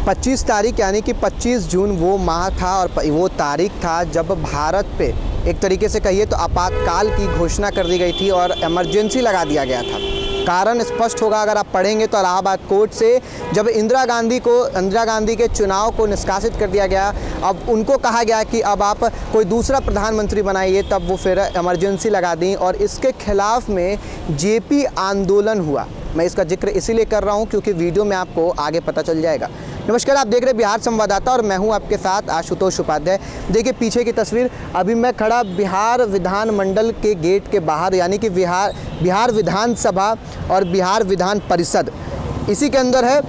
25 तारीख यानी कि 25 जून वो माह था और वो तारीख था जब भारत पे एक तरीके से कहिए तो आपातकाल की घोषणा कर दी गई थी और इमरजेंसी लगा दिया गया था। कारण स्पष्ट होगा अगर आप पढ़ेंगे तो इलाहाबाद कोर्ट से जब इंदिरा गांधी के चुनाव को निष्कासित कर दिया गया, अब उनको कहा गया कि अब आप कोई दूसरा प्रधानमंत्री बनाइए, तब वो फिर इमरजेंसी लगा दी और इसके खिलाफ में जेपी आंदोलन हुआ। मैं इसका जिक्र इसीलिए कर रहा हूँ क्योंकि वीडियो में आपको आगे पता चल जाएगा। नमस्कार, आप देख रहे हैं बिहार संवाददाता और मैं हूं आपके साथ आशुतोष उपाध्याय। देखिए पीछे की तस्वीर, अभी मैं खड़ा बिहार विधानमंडल के गेट के बाहर यानी कि बिहार विधानसभा और बिहार विधान परिषद इसी के अंदर है।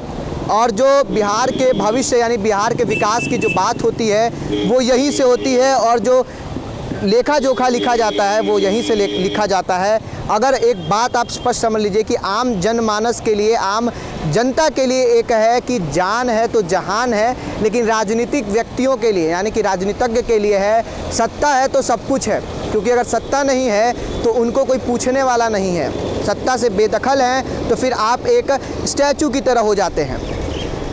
और जो बिहार के भविष्य यानी बिहार के विकास की जो बात होती है वो यहीं से होती है और जो लेखा जोखा लिखा जाता है वो यहीं से लिखा जाता है। अगर एक बात आप स्पष्ट समझ लीजिए कि आम जनमानस के लिए, आम जनता के लिए एक है कि जान है तो जहान है, लेकिन राजनीतिक व्यक्तियों के लिए यानी कि राजनीतिज्ञ के लिए है सत्ता है तो सब कुछ है। क्योंकि अगर सत्ता नहीं है तो उनको कोई पूछने वाला नहीं है। सत्ता से बेदखल हैं तो फिर आप एक स्टैचू की तरह हो जाते हैं।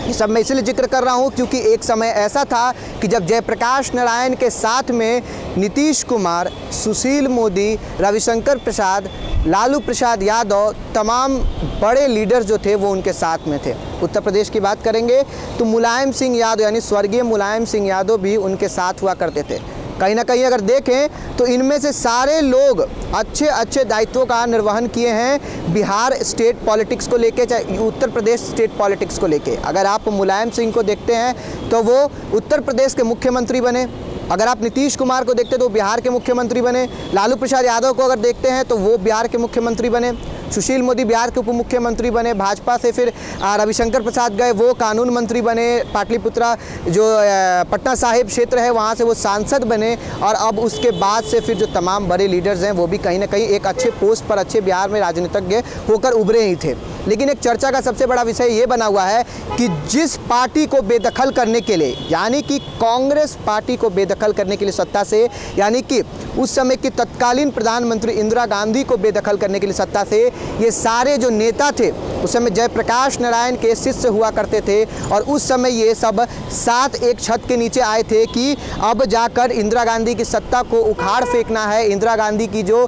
ये सब मैं इसलिए जिक्र कर रहा हूँ क्योंकि एक समय ऐसा था कि जब जयप्रकाश नारायण के साथ में नीतीश कुमार, सुशील मोदी, रविशंकर प्रसाद, लालू प्रसाद यादव, तमाम बड़े लीडर जो थे वो उनके साथ में थे। उत्तर प्रदेश की बात करेंगे तो मुलायम सिंह यादव यानी स्वर्गीय मुलायम सिंह यादव भी उनके साथ हुआ करते थे। कहीं ना कहीं अगर देखें तो इनमें से सारे लोग अच्छे अच्छे दायित्वों का निर्वहन किए हैं बिहार स्टेट पॉलिटिक्स को लेके, चाहे उत्तर प्रदेश स्टेट पॉलिटिक्स को लेके। अगर आप मुलायम सिंह को देखते हैं तो वो उत्तर प्रदेश के मुख्यमंत्री बने। अगर आप नीतीश कुमार को देखते तो बिहार के मुख्यमंत्री बने। लालू प्रसाद यादव को अगर देखते हैं तो वो बिहार के मुख्यमंत्री बने। सुशील मोदी बिहार के उप मुख्यमंत्री बने। भाजपा से फिर रविशंकर प्रसाद गए, वो कानून मंत्री बने। पाटलिपुत्रा जो पटना साहिब क्षेत्र है वहाँ से वो सांसद बने। और अब उसके बाद से फिर जो तमाम बड़े लीडर्स हैं वो भी कहीं ना कहीं एक अच्छे पोस्ट पर, अच्छे बिहार में राजनीतिज्ञ होकर उभरे ही थे। लेकिन एक चर्चा का सबसे बड़ा विषय ये बना हुआ है कि जिस पार्टी को बेदखल करने के लिए यानी कि कांग्रेस पार्टी को बेदखल करने के लिए सत्ता से, यानी कि उस समय की तत्कालीन प्रधानमंत्री इंदिरा गांधी को बेदखल करने के लिए सत्ता से, ये सारे जो नेता थे उस समय जयप्रकाश नारायण के शिष्य हुआ करते थे और उस समय ये सब साथ एक छत के नीचे आए थे कि अब जाकर इंदिरा गांधी की सत्ता को उखाड़ फेंकना है, इंदिरा गांधी की जो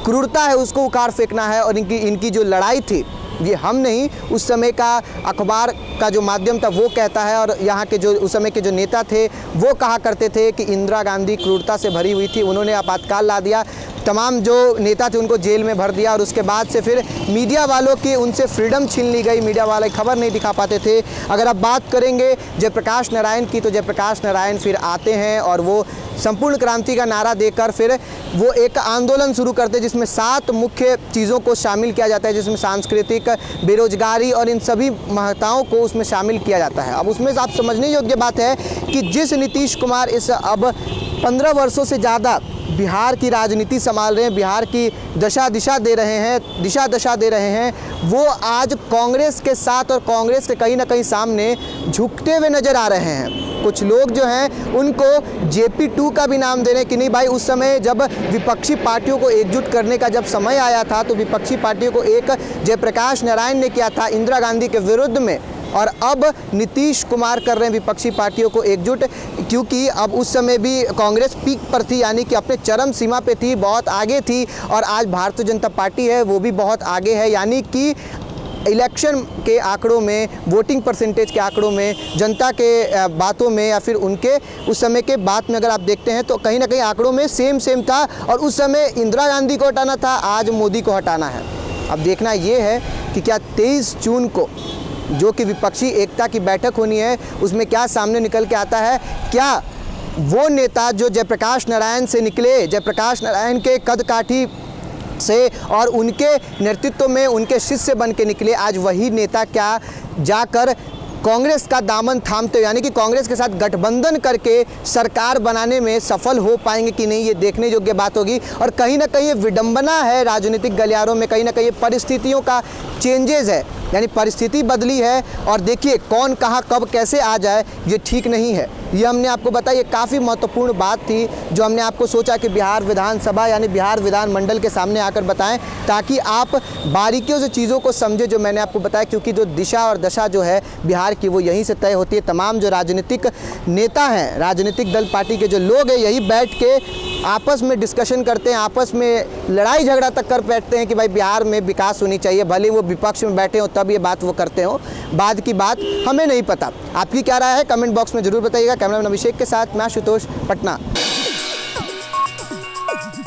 क्रूरता है उसको उखाड़ फेंकना है। और इनकी जो लड़ाई थी ये हम नहीं, उस समय का अखबार का जो माध्यम था वो कहता है और यहाँ के जो उस समय के जो नेता थे वो कहा करते थे कि इंदिरा गांधी क्रूरता से भरी हुई थी, उन्होंने आपातकाल ला दिया, तमाम जो नेता थे उनको जेल में भर दिया और उसके बाद से फिर मीडिया वालों की उनसे फ्रीडम छीन ली गई। मीडिया वाले खबर नहीं दिखा पाते थे। अगर आप बात करेंगे जयप्रकाश नारायण की तो जयप्रकाश नारायण फिर आते हैं और वो संपूर्ण क्रांति का नारा देकर फिर वो एक आंदोलन शुरू करते हैं जिसमें 7 मुख्य चीज़ों को शामिल किया जाता है, जिसमें सांस्कृतिक, बेरोजगारी और इन सभी महत्ताओं को उसमें शामिल किया जाता है। अब उसमें आप समझने योग्य बात है कि जिस नीतीश कुमार इस अब 15 वर्षों से ज़्यादा बिहार की राजनीति संभाल रहे हैं, बिहार की दिशा दशा दे रहे हैं, वो आज कांग्रेस के साथ और कांग्रेस के कहीं ना कहीं सामने झुकते हुए नज़र आ रहे हैं। कुछ लोग जो हैं उनको JP2 का भी नाम दे रहे हैं कि नहीं भाई, उस समय जब विपक्षी पार्टियों को एकजुट करने का जब समय आया था तो विपक्षी पार्टियों को एक जयप्रकाश नारायण ने किया था इंदिरा गांधी के विरुद्ध में, और अब नीतीश कुमार कर रहे हैं विपक्षी पार्टियों को एकजुट। क्योंकि अब उस समय भी कांग्रेस पीक पर थी यानी कि अपने चरम सीमा पे थी, बहुत आगे थी, और आज भारतीय जनता पार्टी है वो भी बहुत आगे है। यानी कि इलेक्शन के आंकड़ों में, वोटिंग परसेंटेज के आंकड़ों में, जनता के बातों में या फिर उनके उस समय के बात में अगर आप देखते हैं तो कहीं ना कहीं आंकड़ों में सेम था। और उस समय इंदिरा गांधी को हटाना था, आज मोदी को हटाना है। अब देखना ये है कि क्या 23 जून को जो कि विपक्षी एकता की बैठक होनी है उसमें क्या सामने निकल के आता है। क्या वो नेता जो जयप्रकाश नारायण से निकले, जयप्रकाश नारायण के कदकाठी से और उनके नेतृत्व में उनके शिष्य बन के निकले, आज वही नेता क्या जाकर कांग्रेस का दामन थामते यानी कि कांग्रेस के साथ गठबंधन करके सरकार बनाने में सफल हो पाएंगे कि नहीं, ये देखने योग्य बात होगी। और कहीं ना कहीं ये विडंबना है राजनीतिक गलियारों में, कहीं ना कहीं परिस्थितियों का चेंजेस है। यानी परिस्थिति बदली है और देखिए कौन कहाँ कब कैसे आ जाए ये ठीक नहीं है। ये हमने आपको बताया, ये काफ़ी महत्वपूर्ण बात थी जो हमने आपको सोचा कि बिहार विधानसभा यानी बिहार विधानमंडल के सामने आकर बताएं, ताकि आप बारीकियों से चीज़ों को समझे जो मैंने आपको बताया। क्योंकि जो दिशा और दशा जो है बिहार की वो यहीं से तय होती है। तमाम जो राजनीतिक नेता हैं, राजनीतिक दल पार्टी के जो लोग हैं, यही बैठ के आपस में डिस्कशन करते हैं, आपस में लड़ाई झगड़ा तक कर बैठते हैं कि भाई बिहार में विकास होनी चाहिए। भले वो विपक्ष में बैठे हो तब ये बात वो करते हो, बाद की बात हमें नहीं पता। आपकी क्या राय है कमेंट बॉक्स में ज़रूर बताइएगा। कैमरामैन अभिषेक के साथ मैं आशुतोष, पटना।